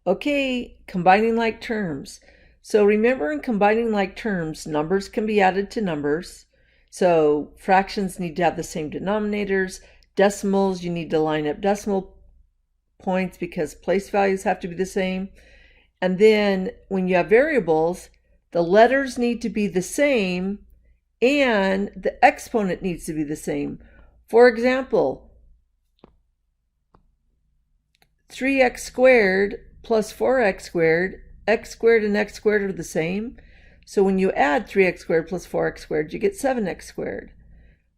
Okay, combining like terms. So remember, in combining like terms, numbers can be added to numbers. So fractions need to have the same denominators. Decimals, you need to line up decimal points because place values have to be the same. And then when you have variables, the letters need to be the same and the exponent needs to be the same. For example, 3x squared plus 4x squared, x squared and x squared are the same. So when you add 3x squared plus 4x squared, you get 7x squared.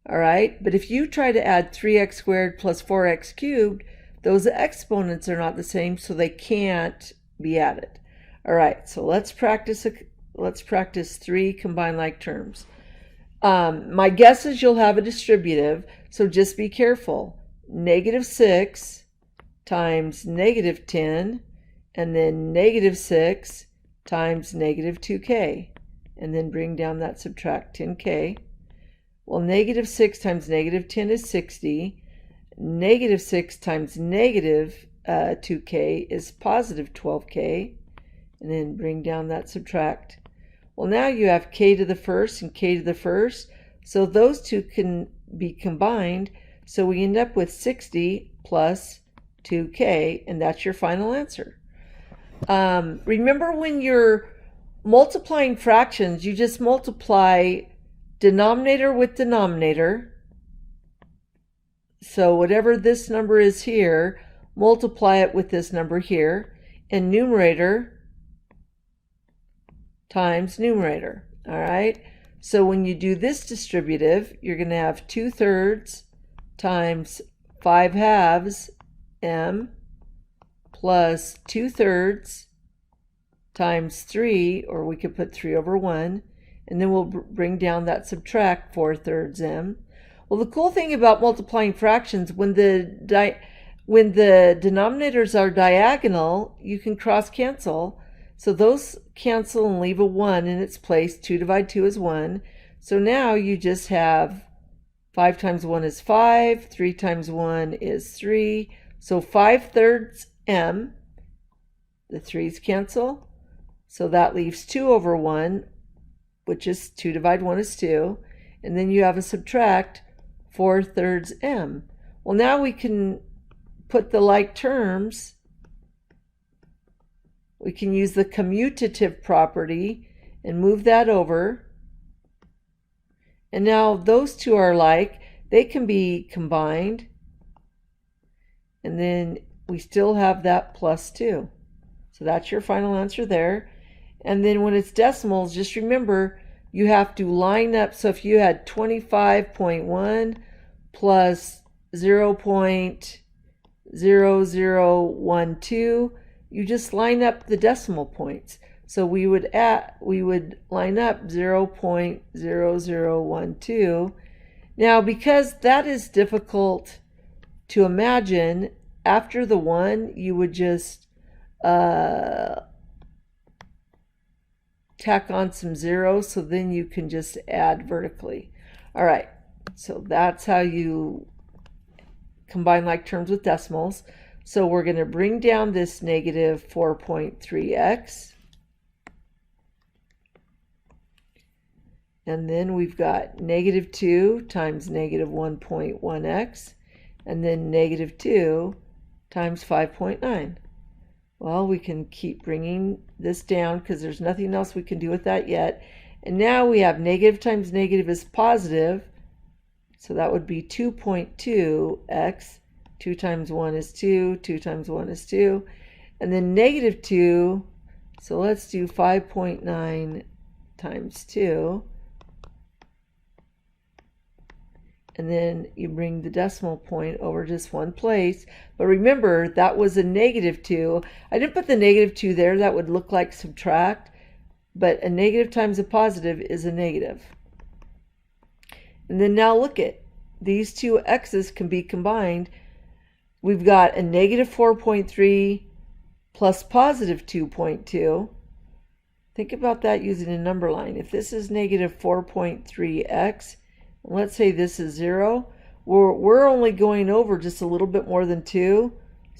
All right, but if you try to add 3x squared plus 4x cubed, those exponents are not the same, so they can't be added. All right, so let's practice 3 combined like terms. My guess is you'll have a distributive, so just be careful. -6 times -10, and then -6 times -2k, and then bring down that subtract 10k. Well, -6 times -10 is 60. -6 times -2k is positive 12k, and then bring down that subtract. Well, now you have k to the first and k to the first, so those two can be combined, so we end up with 60 plus 2k, and that's your final answer. Remember, when you're multiplying fractions, you just multiply denominator with denominator. So whatever this number is here, multiply it with this number here, and numerator times numerator. All right, so when you do this distributive, you're going to have 2/3 times 5/2 m plus 2/3 times 3, or we could put 3/1, and then we'll bring down that subtract 4/3 m. Well, the cool thing about multiplying fractions, when the denominators are diagonal, you can cross cancel. So those cancel and leave a 1 in its place. 2 divided 2 is 1. So now you just have 5 times 1 is 5, 3 times 1 is 3. So 5/3 m, the 3's cancel. So that leaves 2/1, which is 2 divided 1 is 2. And then you have a subtract 4/3 m. Well, now we can put the like terms. We can use the commutative property and move that over. And now those two are like, they can be combined. And then we still have that plus 2. So that's your final answer there. And then when it's decimals, just remember you have to line up. So if you had 25.1 plus 0.0012, you just line up the decimal points. So we would line up 0.0012. Now, because that is difficult to imagine, after the 1, you would just tack on some zeros, so then you can just add vertically. All right, so that's how you combine like terms with decimals. So we're going to bring down this negative 4.3x. And then we've got -2 times -1.1x. And then -2 times 5.9. Well, we can keep bringing this down because there's nothing else we can do with that yet. And now we have negative times negative is positive. So that would be 2.2x. 2 times 1 is 2. 2 times 1 is 2. And then -2. So let's do 5.9 times 2. And then you bring the decimal point over just one place. But remember, that was a -2. I didn't put the -2 there. That would look like subtract. But a negative times a positive is a negative. And then now look at these two x's can be combined. We've got a -4.3 plus positive 2.2. Think about that using a number line. If this is -4.3x, let's say this is 0, we're only going over just a little bit more than 2,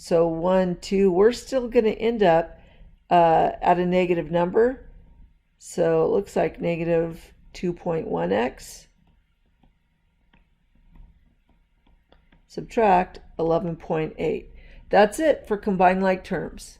So 1, 2, we're still going to end up at a negative number. So it looks like negative 2.1x. Subtract 11.8. That's it for combined like terms.